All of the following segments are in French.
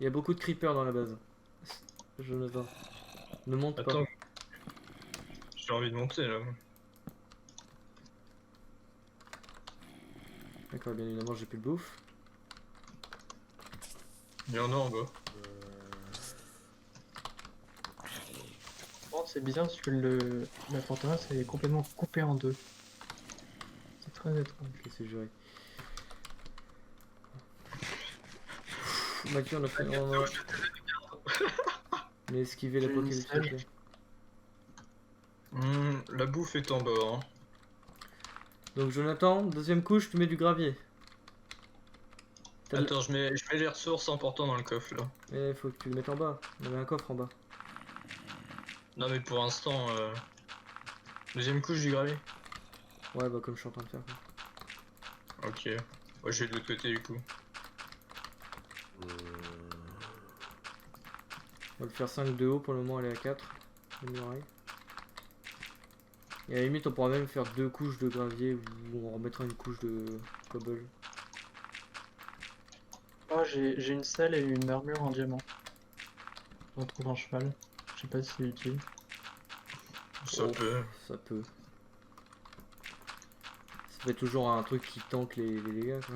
Il y a beaucoup de creepers dans la base. Jonathan, ne monte pas. Attends, j'ai envie de monter là. D'accord, bien évidemment, j'ai plus de bouffe. Il y en a en bas. Bon, c'est bizarre parce que la forteresse elle est complètement coupée en deux. C'est très étrange. Ok, c'est juré. Mathieu, on a fait. On a esquivé J'ai une l'apocalypse. salle. Ok. La bouffe est en bas. Hein. Donc, Jonathan, deuxième couche, tu mets du gravier. Attends, je mets les ressources importantes dans le coffre là. Mais faut que tu le mettes en bas. On avait un coffre en bas. Non mais pour l'instant, deuxième couche du gravier. Ouais, bah, comme je suis en train de faire. Quoi. Ok. Ouais, je vais de l'autre côté du coup. On va le faire 5 de haut, pour le moment, elle est à 4. Les murailles. Et à la limite, on pourra même faire 2 couches de gravier ou on remettra une couche de cobble. Oh, j'ai une selle et une armure en diamant. J'en trouve un cheval. Je sais pas si c'est utile. Ça Oh, peut. Ça peut. Ça fait toujours un truc qui tank les dégâts. Quoi.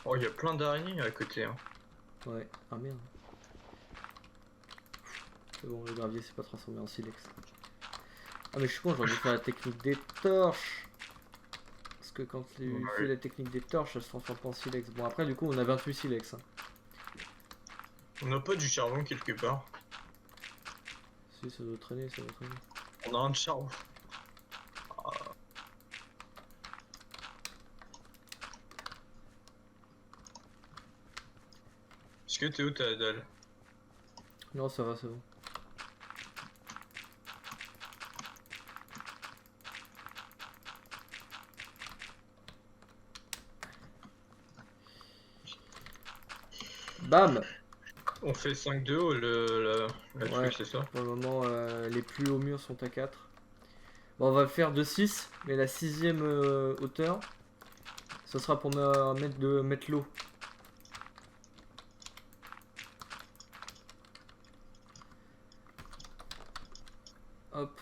Oh, il y a plein d'araignées à côté. Hein. Ouais. Ah merde. C'est bon, le gravier s'est pas transformé en silex. Ah mais je suis con, j'aurais dû faire la technique des torches. Parce que quand j'ai fait la technique des torches, elle se transforme pas en silex. Bon après du coup on a 28 silex. Hein. On n'a pas du charbon quelque part. Si ça doit traîner, ça doit traîner. On a un de charbon. Ah. Est-ce que Théo t'as la dalle? Non ça va, c'est bon. Bam. On fait 5 de haut le Ouais, truc, c'est ça? pour le moment les plus hauts murs sont à 4. Bon on va le faire de 6, mais la 6ème hauteur, ce sera pour mettre l'eau. Hop.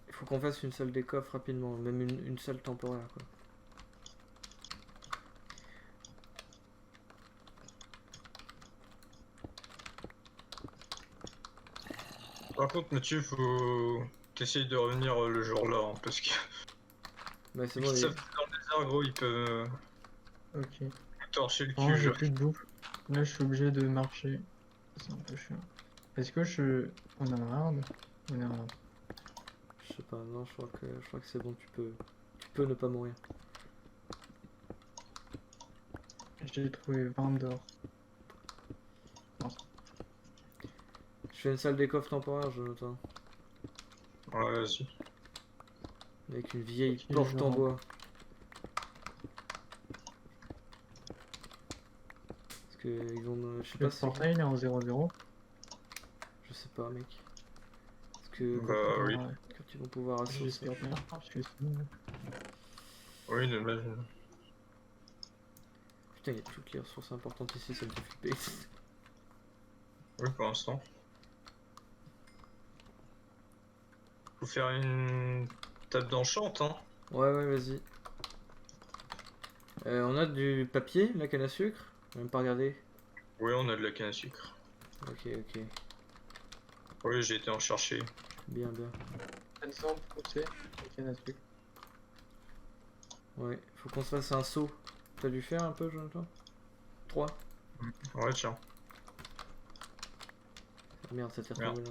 Il faut qu'on fasse une salle des coffres rapidement, même une salle temporaire quoi. Par contre, Mathieu, faut t'essayer de revenir le jour là, hein, parce que Bah c'est ceux bon, qui les... savent dans le désert, gros, ils peuvent Ok. torcher le Non, cul. j'ai Genre. plus de bouffe. Là, je suis obligé de marcher. C'est un peu chiant. Est-ce que je... On a un arbre? On a un... Je sais pas, non, je crois que c'est bon, tu peux ne pas mourir. J'ai trouvé 20 d'or. Je fais une salle des coffres temporaire, Jonathan. Ouais, vas-y. Avec une vieille Ok, porte je en rentre. bois. Parce que ils vont... je sais Le pas si... portail il est en 0-0. Je sais pas, mec. Parce que Bah oui. quand ils vont pouvoir associer... J'espère bien. Parce que sinon... Oui, de base. Putain, il y a toutes les ressources importantes ici, ça me fait flipper. Oui, pour l'instant. Faut faire une table d'enchant, hein. Ouais, vas-y. On a du papier, la canne à sucre. On a même pas regardé. Oui, on a de la canne à sucre. Ok. Oui, j'ai été en chercher. Bien. Exemple, pousser, la canne à sucre. Ouais, faut qu'on se fasse un saut. T'as dû faire un peu, Jonathan? 3. Ouais, tiens. Ah, merde, ça t'est retombé là.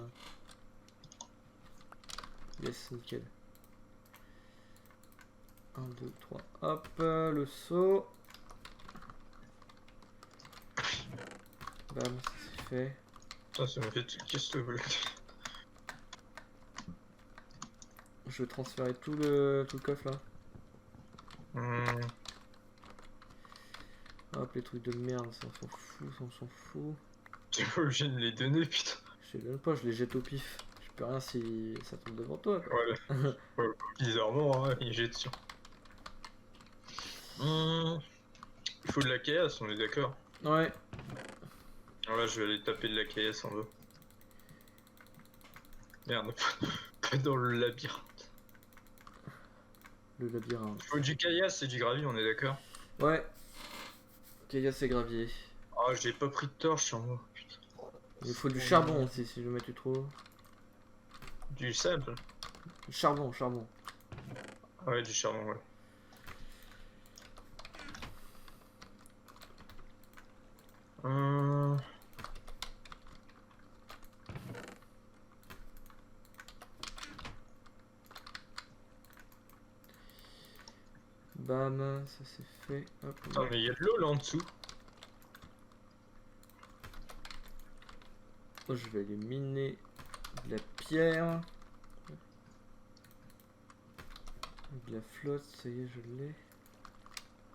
Yes, nickel. 1, 2, 3. Hop, le saut. Bam, ça c'est fait. Putain, ça m'a fait qu'est-ce que tu veux. Je vais transférer tout le coffre là. Hop, les trucs de merde, ça on s'en fout. T'es pas obligé de les donner, putain. Je les donne pas, je les jette au pif. Je peux rien si ça tombe devant toi. Quoi. Ouais. Ouais, bizarrement, hein, il jette sur. Il faut de la caillasse, on est d'accord. Ouais. Alors là, je vais aller taper de la caillasse en bas. Merde, pas dans le labyrinthe. Le labyrinthe. Il faut du caillasse et du gravier, on est d'accord. Ouais. Caillasse et gravier. Ah, j'ai pas pris de torche sur moi, putain. Il faut du charbon aussi, si jamais tu trouves. Du sable. Charbon, charbon. Ouais, du charbon, ouais. Euh... Bam, ça c'est fait. Hop. Attends, mais il y a de l'eau là en dessous. Oh, je vais aller miner de la pierre. De la flotte, ça y est, je l'ai.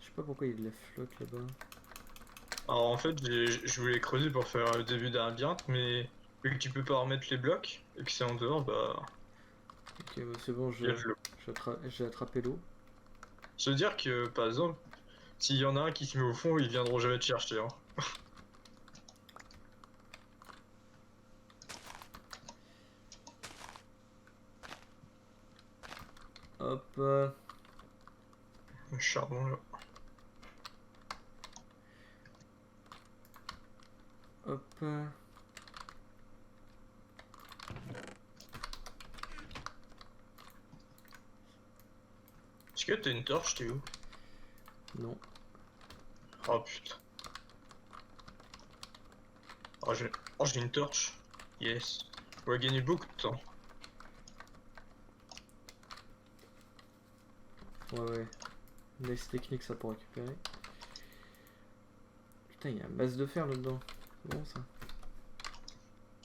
Je sais pas pourquoi il y a de la flotte là-bas. Alors en fait, je voulais creuser pour faire le début d'un labyrinthe, mais vu que tu peux pas remettre les blocs et que c'est en dehors, bah. Ok, bah c'est bon, Il y a de l'eau. j'ai attrapé l'eau. Ça veut dire que, par exemple, s'il y en a un qui se met au fond, ils viendront jamais te chercher. Hein. Hop. Le charbon là. Hop. Est-ce que t'as une torche, t'es où? Non. Oh putain. J'ai une torche. Yes. On va gagner beaucoup de temps. Ouais. Laisse technique ça pour récupérer. Putain, il y a un masse de fer là-dedans. C'est bon ça.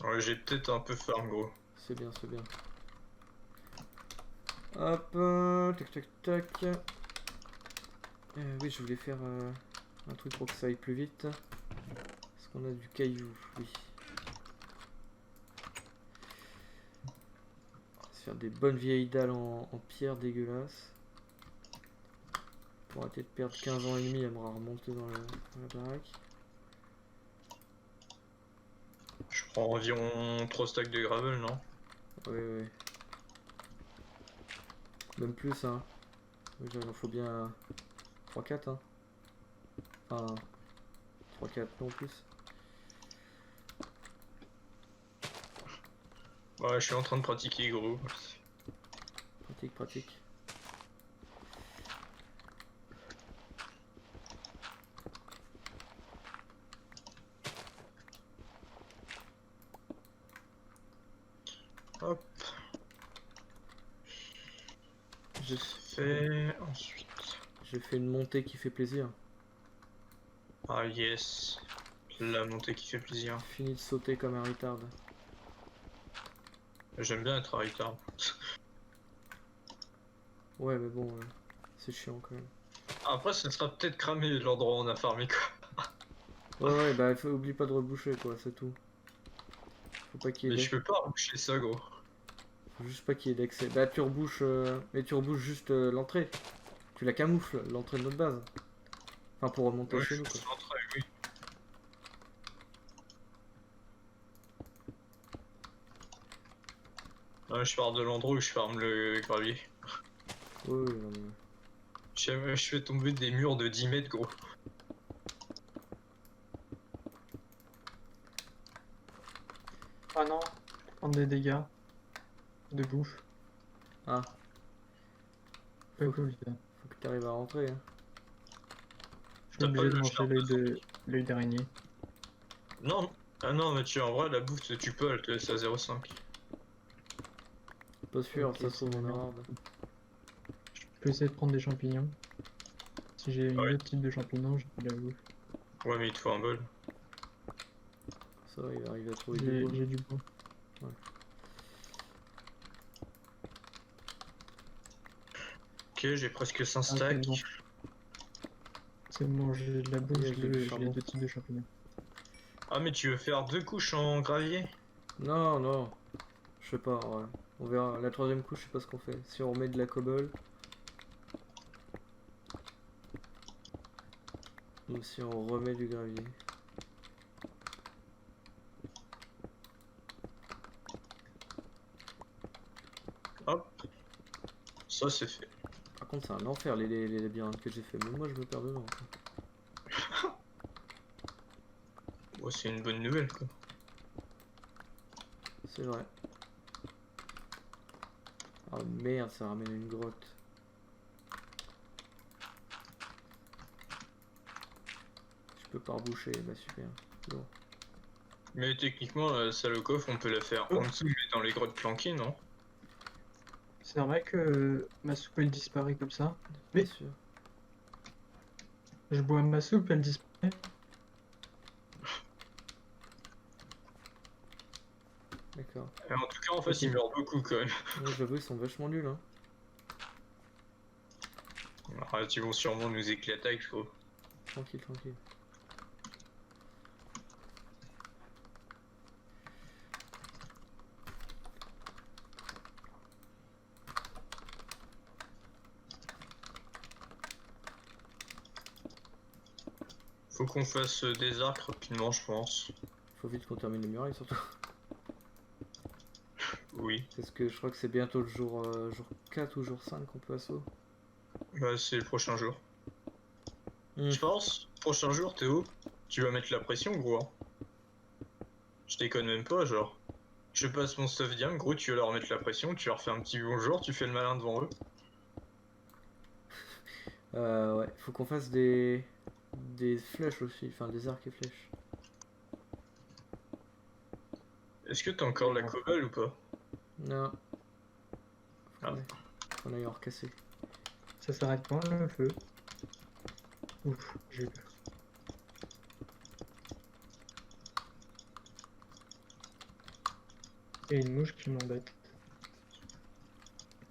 Ouais, j'ai peut-être un peu farm gros. C'est bien, c'est bien. Hop. Tac, tac, tac. Oui, je voulais faire un truc pour que ça aille plus vite. Parce qu'on a du caillou, oui. On va se faire des bonnes vieilles dalles en pierre dégueulasse. Pour arrêter de perdre 15 ans et demi, elle m'aura remonté dans la baraque. Je prends environ 3 stacks de gravel, non? Ouais. Même plus, hein. Oui, il en faut bien 3-4, hein. Enfin, 3-4 non plus. Ouais, je suis en train de pratiquer gros. Pratique. Hop. J'ai Fait ensuite. j'ai fait une montée qui fait plaisir. Ah yes. La montée qui fait plaisir. Fini de sauter comme un retard. J'aime bien être à retard. Ouais, mais bon, c'est chiant quand même. Après, ce sera peut-être cramé l'endroit où on a farmé quoi. Ouais, bah oublie pas de reboucher quoi, c'est tout. Faut pas qu'il y ait Mais je peux pas reboucher ça gros. Faut juste pas qu'il y ait d'accès. Bah tu rebouches, mais tu rebouches juste l'entrée. Tu la camoufles, l'entrée de notre base. Enfin pour remonter Ouais, chez je nous quoi. suis rentré, oui. Ouais, je pars de l'endroit où je farme le gravier. Ouais, non, mais... Je fais tomber des murs de 10 mètres gros. Ah non, prendre des dégâts de bouffe. Ah, Pas cool ça. faut que tu arrives à rentrer. Hein. Je suis T'as pas obligé de le manger charbon. l'œil d'araignée. Non. Ah non, mais tu en vrai, la bouffe, tu peux, elle te laisse à 0,5. Pas sûr, Ok, ça se trouve c'est en mignon. arabe. Je peux essayer de prendre des champignons. Si j'ai une Ouais. autre type de champignons, j'ai pas de la bouffe. Ouais, mais il te faut un bol. Ça va, il va arriver à trouver du J'ai bois. j'ai du bois. Ok, j'ai presque 100 Ah, stacks. c'est bon. C'est bon, j'ai de la bouffe, Yeah, j'ai du j'ai charbon. les deux types de champignons. Ah, mais tu veux faire 2 couches en gravier? Non. Je sais pas, ouais. On verra. La troisième couche, je sais pas ce qu'on fait. Si on remet de la cobble. Ou si on remet du gravier. Hop. Ça c'est fait. Par contre, c'est un enfer les labyrinthes que j'ai fait. Même moi, je me perds dedans. Bon, c'est une bonne nouvelle quoi. C'est vrai. Ah merde, ça ramène une grotte. Je peux pas reboucher, bah super. Bon. Mais techniquement, la salle au coffre, on peut la faire en dessous, mais dans les grottes planquées, non? C'est normal que ma soupe elle disparaît comme ça. Bien Mais sûr. je bois ma soupe, elle disparaît. D'accord. Et en tout cas, en fait, Ok. ils meurent beaucoup quand même. Ouais, j'avoue, ils sont vachement nuls, hein. Arrête, ils vont sûrement nous éclater, je crois. Tranquille, tranquille. Faut qu'on fasse des arcs rapidement, je pense. Faut vite qu'on termine les murailles, surtout. Oui. Parce que je crois que c'est bientôt le jour 4 ou jour 5 qu'on peut assaut. Bah, c'est le prochain jour. Hmm. Je pense, prochain jour, Théo, tu vas mettre la pression, gros. Hein. Je déconne même pas, genre. Je passe mon stuff diam, gros, tu vas leur mettre la pression, tu leur fais un petit bonjour, tu fais le malin devant eux. Ouais, faut qu'on fasse des flèches aussi, enfin des arcs et flèches. Est-ce que t'as encore la cobble ou pas? Non. Ah. Qu'on aille en recasser. Ça s'arrête quand le feu? Ouf, j'ai eu peur. Et une mouche qui m'embête.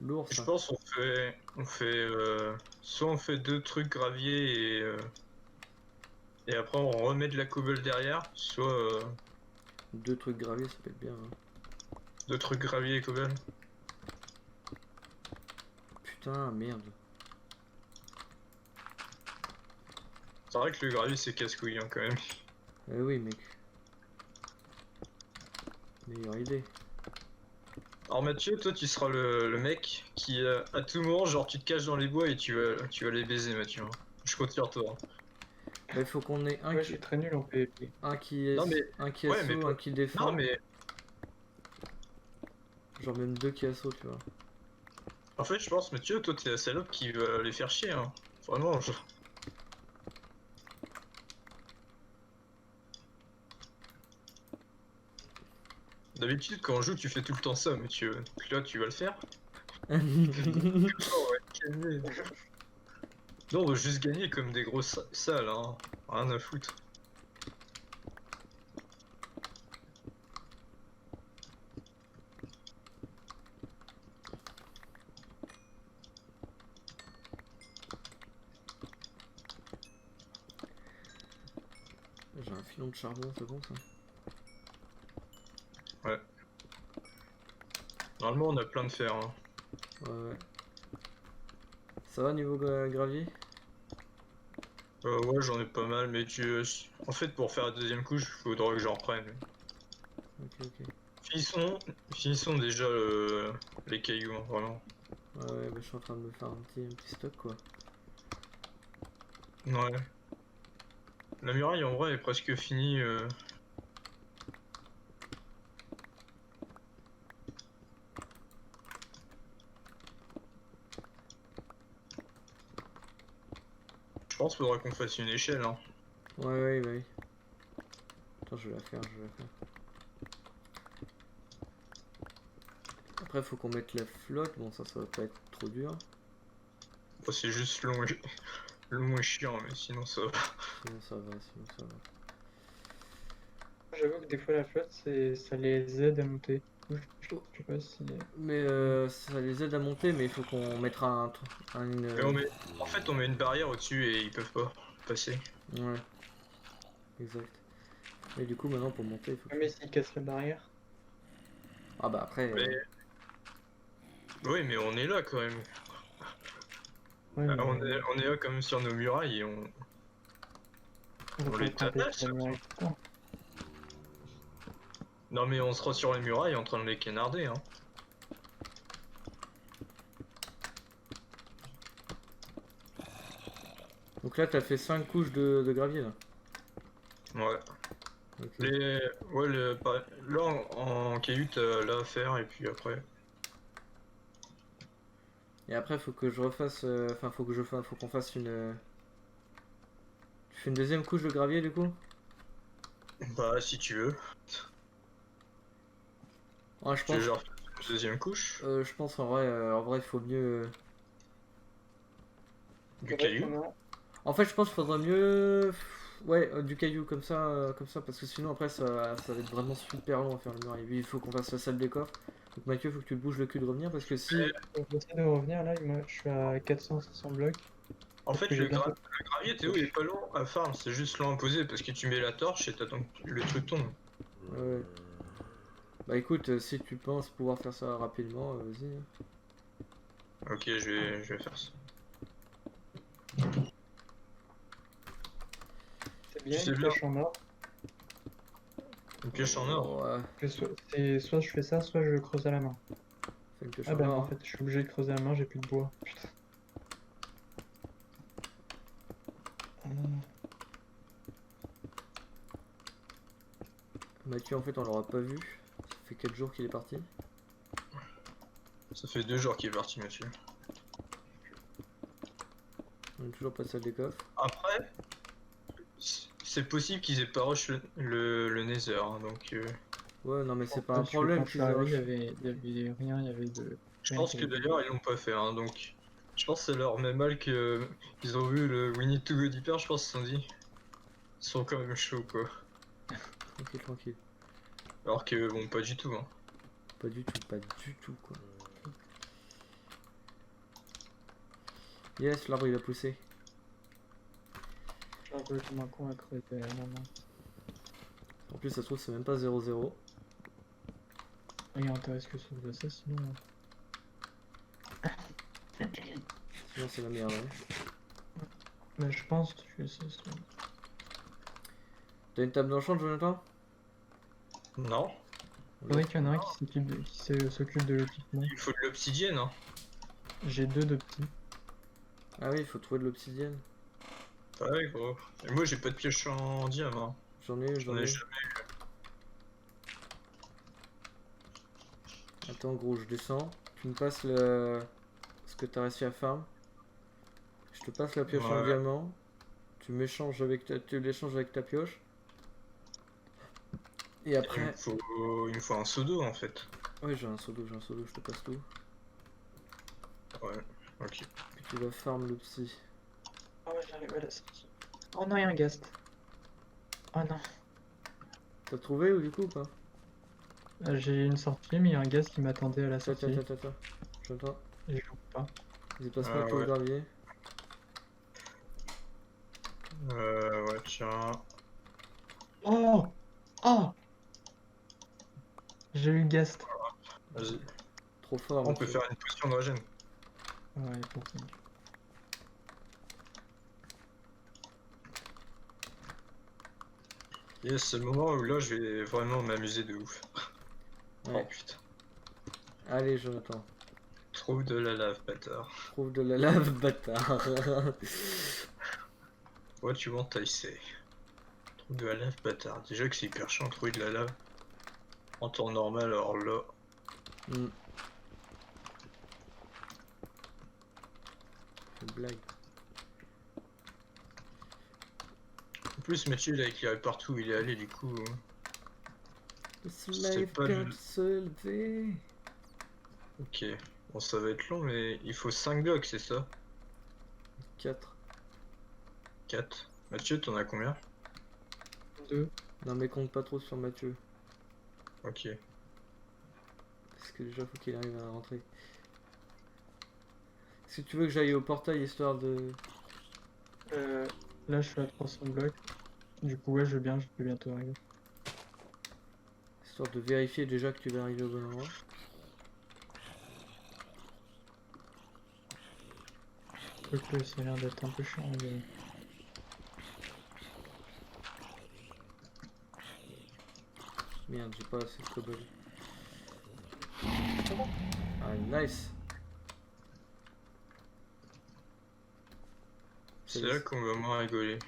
Lourd Je ça. pense soit on fait deux trucs gravier et après on remet de la cobble derrière, soit 2 trucs gravés, ça peut être bien. Hein. deux trucs gravier et cobble. Putain, merde. C'est vrai que le gravier c'est casse-couille hein, quand même. Eh oui, mec. Meilleure idée. Alors Mathieu, toi tu seras le mec qui à tout moment genre tu te caches dans les bois et tu vas les baiser Mathieu. Hein. Je compte sur toi. Hein. Bah, il faut qu'on ait Ouais, je suis très nul en PvP. un qui est Non, mais- un qui ouais, mais assaut, pas- un qui défend. Non mais Genre même 2 qui assaut, tu vois. en fait je pense Mathieu, toi t'es la salope qui va les faire chier. Hein. Vraiment. D'habitude quand on joue tu fais tout le temps ça Mathieu. Donc là tu vas le faire. Oh, ouais, calmez. Non, on va juste gagner comme des grosses salles, hein. Rien à foutre. J'ai un filon de charbon, c'est bon ça. Normalement, on a plein de fer. Hein. Ouais, ouais. Ça va niveau gravier? Ouais, j'en ai pas mal, mais en fait, pour faire la deuxième couche, il faudra que j'en reprenne. Ok, ok. Finissons déjà les cailloux, hein, vraiment. Ouais, ouais, bah, je suis en train de me faire un petit stock quoi. Ouais. La muraille, en vrai, est presque finie. Je pense qu'il faudra qu'on fasse une échelle. Hein. Ouais, ouais, bah oui. Attends, je vais la faire, je vais la faire. Après, faut qu'on mette la flotte. Bon, ça va pas être trop dur. Bon, c'est juste long et chiant, mais sinon ça va. Sinon, ça va, sinon, ça va. J'avoue que des fois la flotte, ça les aide à monter. Je sais pas si... Mais ça les aide à monter, mais il faut qu'on mettra Mais en fait, on met une barrière au-dessus et ils peuvent pas passer. Ouais, exact. Et du coup, maintenant, pour monter, il faut que... Mais s'ils cassent la barrière. Ah bah après... Mais... Oui, mais on est là quand même. Ouais, mais... On est là quand même sur nos murailles et on... On va On pas les camper tabasse, sur la muraille tout le temps. Non mais on sera sur les murailles en train de les canarder, hein. Donc là, t'as fait 5 couches de gravier là. Ouais. Ok. Ouais, là en caillou t'as là à faire et puis après. Et après, faut que je refasse. Enfin, faut qu'on fasse une. Tu fais une deuxième couche de gravier du coup? Bah si tu veux. Ouais, je Tu veux pense. genre une deuxième couche Je pense en vrai, il faut mieux. du caillou. En fait, je pense qu'il faudrait mieux. Ouais, du caillou comme ça, parce que sinon après ça va être vraiment super long à faire le mur. Et puis il faut qu'on fasse la salle des coffres. Donc Mathieu, faut que tu te bouges le cul de revenir parce que si. J'essaie de revenir là, je suis à 400-500 blocs. En Parce fait que j'ai bientôt. le gravier Théo il est pas long à farm, c'est juste long à poser parce que tu mets la torche et t'attends que le truc tombe. Ouais. Bah écoute, si tu penses pouvoir faire ça rapidement, vas-y. Ok, je vais faire ça. C'est bien sais une bien. pioche en or. Une pioche en or. Ouais, Soit je fais ça, soit je creuse à la main. fais une pioche Ah en bah or, en hein. fait, je suis obligé de creuser à la main, j'ai plus de bois. Putain. Mathieu, en fait, on l'aura pas vu. Ça fait 4 jours qu'il est parti. Ça fait 2 jours qu'il est parti Mathieu. On est toujours pas de salle des coffres. Après, c'est possible qu'ils aient pas rush le Nether, hein, donc Ouais, non, mais c'est pas un Parce que problème quand je suis qu'ils aient arrivé, rush. il y avait rien, il y avait de. je Rien pense qui que avait bougé. d'ailleurs ils l'ont pas fait, hein, donc je pense que ça leur met mal que ils ont vu le We Need to Go Deeper, je pense qu'ils se sont dit, ils sont quand même chauds quoi. Tranquille, tranquille. Alors que bon, pas du tout, hein. Pas du tout, pas du tout, quoi. Yes, l'arbre il a poussé. Je suis un peu comme un con à creuser à la main. En plus, ça se trouve, c'est même pas 0-0. Rien intéresse que ça de ça, sinon. Sinon, c'est la merde. Hein. Mais je pense que c'est. T'as une table d'enchant, Jonathan? Non, Faudrait qu'il y en ait un qui s'occupe de l'équipement. il faut de l'obsidienne, hein. J'ai deux de petits. Ah oui, il faut trouver de l'obsidienne. Ouais, gros. Et moi j'ai pas de pioche en diamant. J'en ai, J'en ai jamais. Attends, gros, je descends. Tu me passes le... ce que t'as réussi à farm. Je te passe la pioche en Ouais. diamant. Tu l'échanges avec ta pioche. Et après... Il me faut un seau d'eau en fait. Oui, j'ai un seau d'eau, je te passe tout. Ouais, ok. Puis tu vas farm le psy. Oh ouais, j'arrive à la sortie. Oh non, il y a un ghast. Oh non. T'as trouvé ou du coup ou pas? J'ai une sortie, mais il y a un ghast qui m'attendait à la Attends, sortie. attends. J'entends. Et je l'ouvre pas. Vas-y, passe-moi Ah, le pot de ouais. gravier. Ouais, tiens. Oh! Oh! J'ai eu le ghast. Vas-y. Trop fort. On peut Mathieu. faire une potion de régène. Ouais, pourquoi? Yes, c'est le moment où là je vais vraiment m'amuser de ouf. Oh Ouais. putain. Allez, Jonathan. Trouve de la lave, bâtard. Trouve de la lave, bâtard. What you want, I say. Trouve de la lave, bâtard. Déjà que c'est hyper chiant de trouver de la lave. En temps normal, alors là. Hmm. Une blague. En plus, Mathieu il a éclairé partout où il est allé, du coup. Le C'est soleil pas vient le- de se lever. Ok. Bon, ça va être long, mais il faut 5 blocs, c'est ça? 4. 4. Mathieu, t'en as combien? Deux. Non mais compte pas trop sur Mathieu. Ok. Parce que déjà faut qu'il arrive à rentrer. Est-ce que tu veux que j'aille au portail histoire de... Là, je suis à 300 blocs. Du coup, ouais, je veux bien, je peux bientôt arriver. Histoire de vérifier déjà que tu vas arriver au bon endroit. Quoique, ça a l'air d'être un peu chiant. Mais... Merde, j'ai pas assez de cobble. Ah, nice. C'est là qu'on va moins rigoler.